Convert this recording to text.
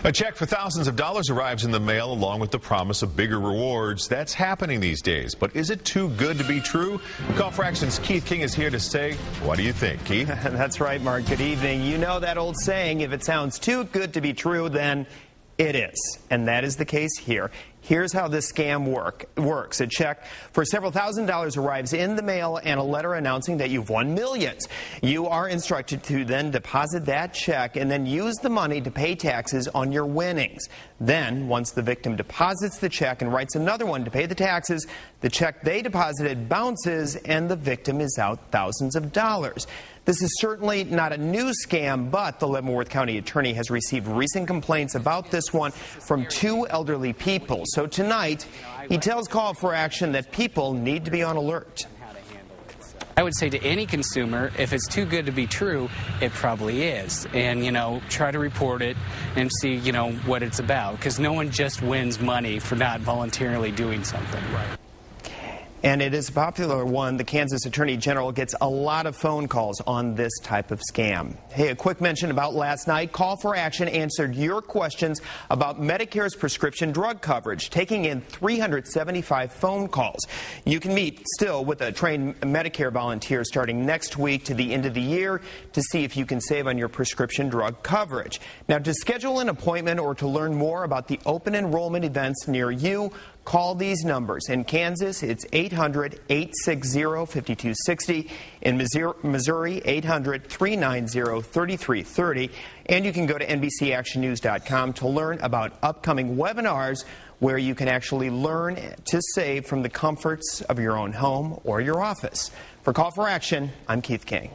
A check for thousands of dollars arrives in the mail along with the promise of bigger rewards. That's happening these days. But is it too good to be true? Call for Action's Keith King is here to say, what do you think, Keith? That's right, Mark. Good evening. You know that old saying, if it sounds too good to be true, then it is. And that is the case here. Here's how this scam works. A check for several $1,000s arrives in the mail and a letter announcing that you've won millions. You are instructed to then deposit that check and then use the money to pay taxes on your winnings. Then, once the victim deposits the check and writes another one to pay the taxes, the check they deposited bounces and the victim is out thousands of dollars. This is certainly not a new scam, but the Leavenworth County Attorney has received recent complaints about this one from two elderly people. So tonight, he tells Call for Action that people need to be on alert. I would say to any consumer, if it's too good to be true, it probably is. And, try to report it and see, what it's about. Because no one just wins money for not voluntarily doing something. Right. And it is a popular one. The Kansas Attorney General gets a lot of phone calls on this type of scam. Hey, a quick mention about last night. Call for Action answered your questions about Medicare's prescription drug coverage, taking in 375 phone calls. You can meet still with a trained Medicare volunteer starting next week to the end of the year to see if you can save on your prescription drug coverage. Now, to schedule an appointment or to learn more about the open enrollment events near you, call these numbers. In Kansas, it's 800-860-5260. In Missouri, 800-390-3330. And you can go to NBCActionNews.com to learn about upcoming webinars where you can actually learn to save from the comforts of your own home or your office. For Call for Action, I'm Keith King.